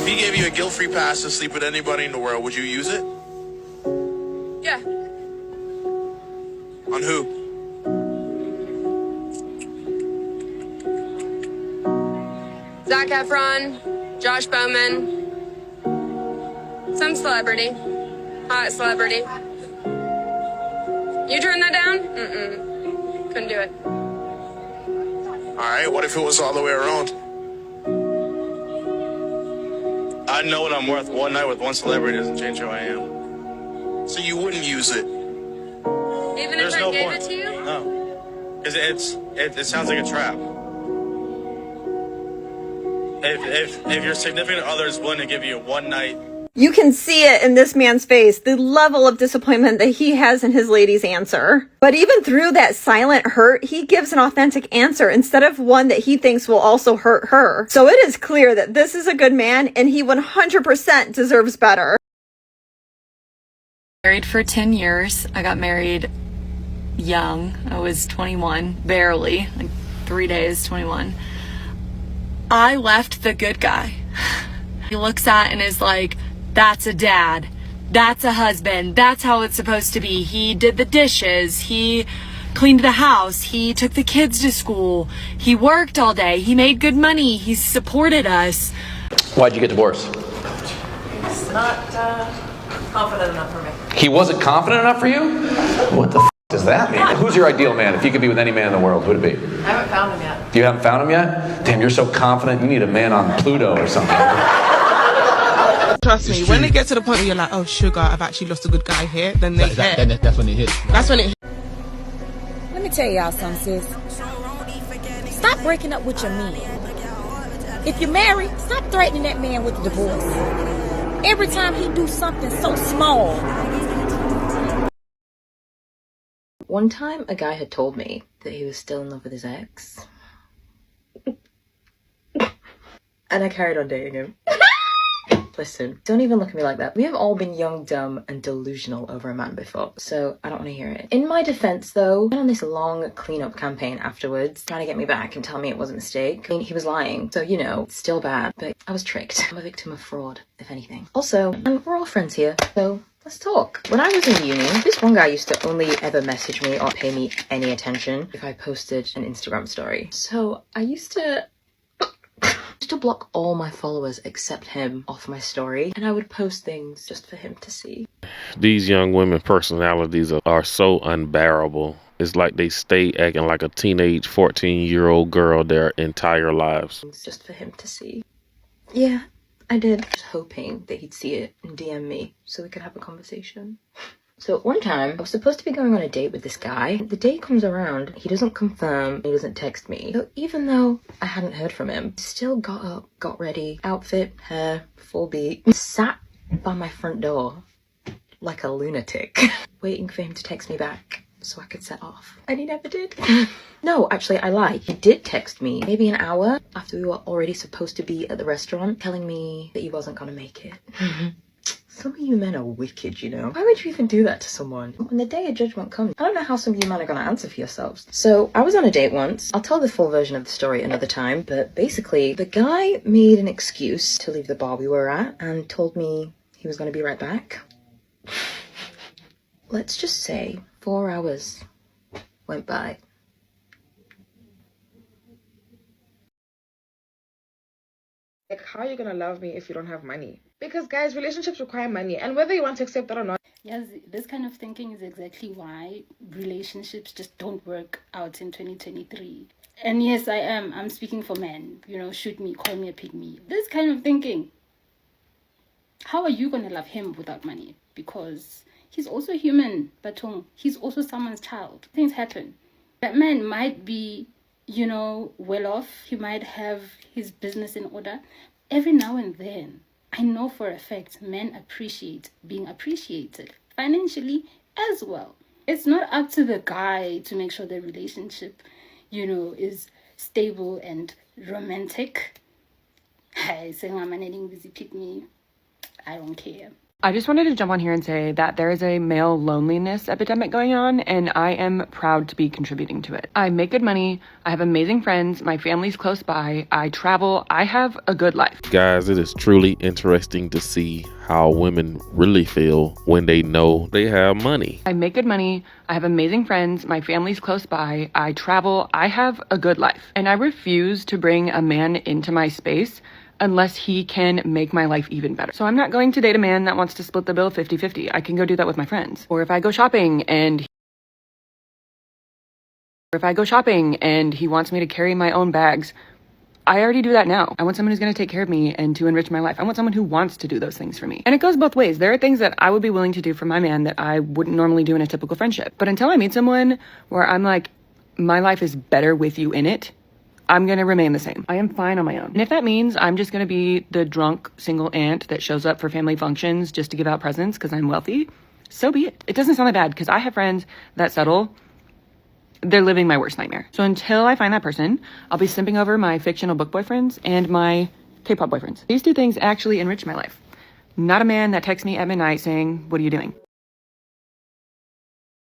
If he gave you a guilt-free pass to sleep with anybody in the world, would you use it? Yeah. On who? Zac Efron, Josh Bowman, some celebrity, hot celebrity. You turn that down? Mm-mm. Couldn't do it. All right, what if it was all the way around? I know what I'm worth. One night with one celebrity doesn't change who I am. So you wouldn't use it? Even There's if I no gave point. it to you? No. Because it sounds like a trap. If your significant other is willing to give you one night. You can see it in this man's face, the level of disappointment that he has in his lady's answer. But even through that silent hurt, he gives an authentic answer instead of one that he thinks will also hurt her. So it is clear that this is a good man and he 100% deserves better. Married for 10 years. I got married young. I was 21, barely, like 3 days, 21. I left the good guy. He looks at and is like, that's a dad. That's a husband. That's how it's supposed to be. He did the dishes. He cleaned the house. He took the kids to school. He worked all day. He made good money. He supported us. Why'd you get divorced? He's not confident enough for me. He wasn't confident enough for you? What the does that mean? Who's your ideal man? If you could be with any man in the world, who'd it be? I haven't found him yet. You haven't found him yet? Damn, you're so confident. You need a man on Pluto or something. Trust me, when it gets to the point where you're like, oh, sugar, I've actually lost a good guy here, then they hit. Then that's when it hits. That's when it hits. Let me tell y'all something, sis. Stop breaking up with your man. If you're married, stop threatening that man with a divorce. Every time he do something so small. One time, a guy had told me that he was still in love with his ex. And I carried on dating him. Listen, don't even look at me like that. We have all been young, dumb, and delusional over a man before, so I don't want to hear it. In my defense, though, I went on this long cleanup campaign afterwards, trying to get me back and tell me it was a mistake. I mean, he was lying, so, you know, it's still bad, but I was tricked. I'm a victim of fraud, if anything. Also, we're all friends here, so let's talk. When I was in uni, this one guy used to only ever message me or pay me any attention if I posted an Instagram story. So I used to block all my followers except him off my story, and I would post things just for him to see. These young women personalities are so unbearable. It's like they stay acting like a teenage 14-year-old girl their entire lives. Just for him to see. Yeah, I did. Just hoping that he'd see it and DM me so we could have a conversation. So one time, I was supposed to be going on a date with this guy. The day comes around, he doesn't confirm, he doesn't text me. So even though I hadn't heard from him, still got up, got ready, outfit, hair, full beat, sat by my front door like a lunatic, waiting for him to text me back so I could set off. And he never did. No, actually, I lied. He did text me maybe an hour after we were already supposed to be at the restaurant, telling me that he wasn't gonna make it. Some of you men are wicked, you know. Why would you even do that to someone? When the day of judgment comes, I don't know how some of you men are going to answer for yourselves. So I was on a date once. I'll tell the full version of the story another time, but basically the guy made an excuse to leave the bar we were at and told me he was going to be right back. Let's just say 4 hours went by. Like, how are you gonna love me if you don't have money? Because, guys, relationships require money, and whether you want to accept that or not. Yes, this kind of thinking is exactly why relationships just don't work out in 2023. And yes, I'm speaking for men. You know, shoot me, call me a pygmy. This kind of thinking. How are you going to love him without money? Because he's also human, Batung. He's also someone's child. Things happen. That man might be, you know, well off. He might have his business in order. Every now and then, I know for a fact men appreciate being appreciated financially as well. It's not up to the guy to make sure the relationship, you know, is stable and romantic. Hey, saying I'm an busy pick me. I don't care. I just wanted to jump on here and say that there is a male loneliness epidemic going on, and I am proud to be contributing to it. I make good money, I have amazing friends, my family's close by, I travel, I have a good life. Guys, it is truly interesting to see how women really feel when they know they have money. I make good money, I have amazing friends, my family's close by, I travel, I have a good life. And I refuse to bring a man into my space unless he can make my life even better. So I'm not going to date a man that wants to split the bill 50-50. I can go do that with my friends. Or if I go shopping and he wants me to carry my own bags, I already do that now. I want someone who's going to take care of me and to enrich my life. I want someone who wants to do those things for me. And it goes both ways. There are things that I would be willing to do for my man that I wouldn't normally do in a typical friendship. But until I meet someone where I'm like, my life is better with you in it, I'm going to remain the same. I am fine on my own. And if that means I'm just going to be the drunk single aunt that shows up for family functions just to give out presents because I'm wealthy, so be it. It doesn't sound that bad because I have friends that settle. They're living my worst nightmare. So until I find that person, I'll be simping over my fictional book boyfriends and my K-pop boyfriends. These two things actually enrich my life. Not a man that texts me at midnight saying, "What are you doing?"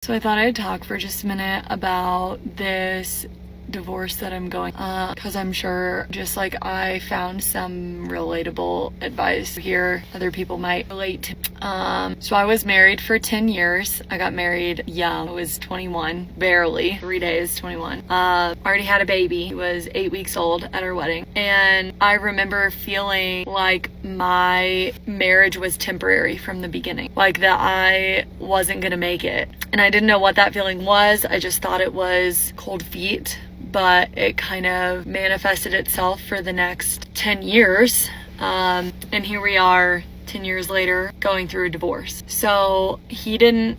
So I thought I'd talk for just a minute about this divorce that I'm going, because I'm sure just like I found some relatable advice here other people might relate to. So I was married for 10 years. I got married young. I was 21, barely 3 days 21. Already had a baby. He was 8 weeks old at our wedding, and I remember feeling like my marriage was temporary from the beginning, like that I wasn't gonna make it, and I didn't know what that feeling was. I just thought it was cold feet, but it kind of manifested itself for the next 10 years. And here we are 10 years later going through a divorce. So he didn't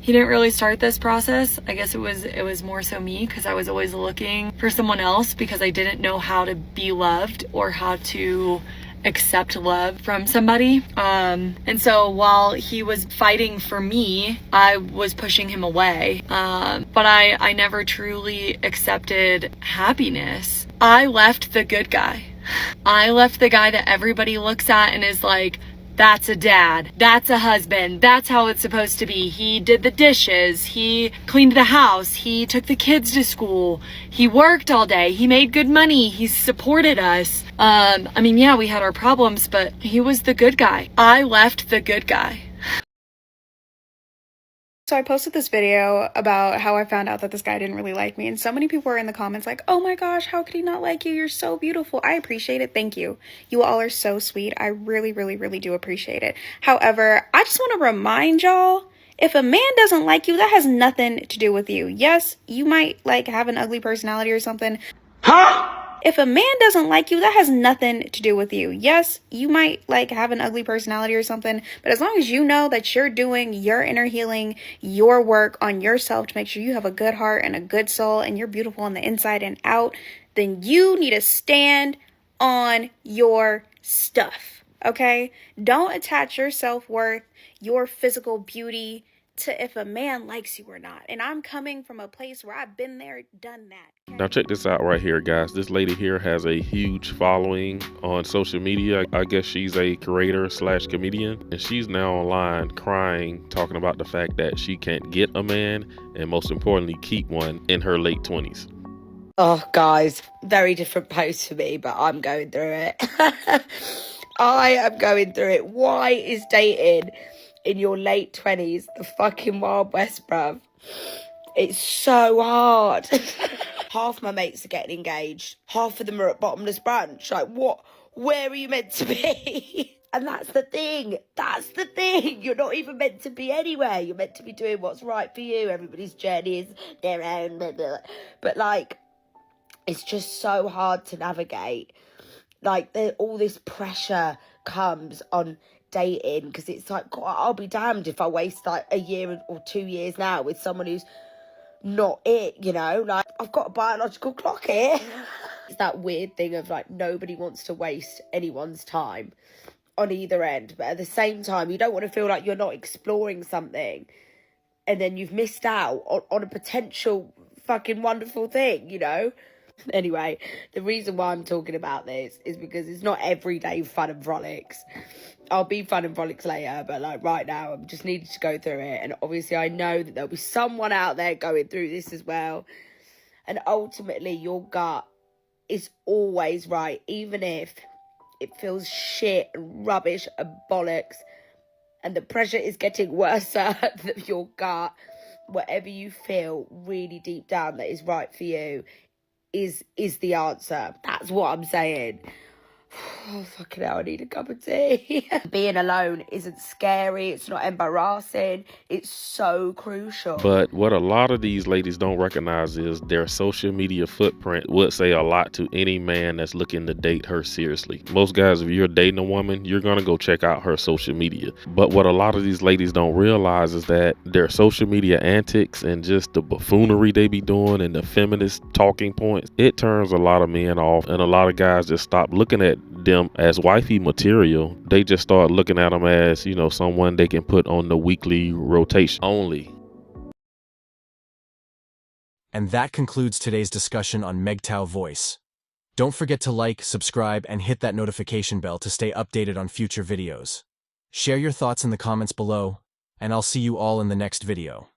really start this process. I guess it was more so me, because I was always looking for someone else because I didn't know how to be loved or how to accept love from somebody. And so while he was fighting for me, I was pushing him away. But I never truly accepted happiness. I left the good guy. I left the guy that everybody looks at and is like, that's a dad, that's a husband, that's how it's supposed to be. He did the dishes, he cleaned the house, he took the kids to school, he worked all day, he made good money, he supported us. I mean, yeah, we had our problems, but he was the good guy. I left the good guy. So I posted this video about how I found out that this guy didn't really like me, and so many people were in the comments like, oh my gosh, how could he not like you? You're so beautiful. I appreciate it. Thank you. You all are so sweet. I really, really, really do appreciate it. However, I just want to remind y'all, if a man doesn't like you, that has nothing to do with you. Yes, you might like have an ugly personality or something. Huh? If a man doesn't like you, that has nothing to do with you. Yes, you might like have an ugly personality or something, but as long as you know that you're doing your inner healing, your work on yourself to make sure you have a good heart and a good soul and you're beautiful on the inside and out, then you need to stand on your stuff, okay? Don't attach your self-worth, your physical beauty to if a man likes you or not. And I'm coming from a place where I've been there, done that. Now check this out right here, guys. This lady here has a huge following on social media. I guess she's a creator slash comedian, and she's now online crying, talking about the fact that she can't get a man, and most importantly, keep one in her late 20s. Oh, guys, very different post for me, but I'm going through it. I am going through it. Why is dating in your late 20s the fucking Wild West, bruv? It's so hard. Half my mates are getting engaged. Half of them are at bottomless brunch. Like, what? Where are you meant to be? And that's the thing. That's the thing. You're not even meant to be anywhere. You're meant to be doing what's right for you. Everybody's journey is their own. Blah, blah. But, like, it's just so hard to navigate. Like, all this pressure comes on dating, because it's like, God, I'll be damned if I waste like a year or 2 years now with someone who's not it, you know? Like, I've got a biological clock here. It's that weird thing of like, nobody wants to waste anyone's time on either end, but at the same time, you don't want to feel like you're not exploring something and then you've missed out on a potential fucking wonderful thing, you know? Anyway, the reason why I'm talking about this is because it's not everyday fun and frolics. I'll be fun and frolics later, but like right now I'm just needing to go through it. And obviously I know that there'll be someone out there going through this as well. And ultimately your gut is always right, even if it feels shit and rubbish and bollocks and the pressure is getting worse than your gut. Whatever you feel really deep down that is right for you is the answer. That's what I'm saying. Oh, fucking hell, I need a cup of tea. Being alone isn't scary. It's not embarrassing. It's so crucial. But what a lot of these ladies don't recognize is their social media footprint would say a lot to any man that's looking to date her seriously. Most guys, if you're dating a woman, you're going to go check out her social media. But what a lot of these ladies don't realize is that their social media antics and just the buffoonery they be doing and the feminist talking points, it turns a lot of men off. And a lot of guys just stop looking at them as wifey material. They just start looking at them as, you know, someone they can put on the weekly rotation only. And that concludes today's discussion on MGTOW voice. Don't forget to like, subscribe, and hit that notification bell to stay updated on future videos. Share your thoughts in the comments below, and I'll see you all in the next video.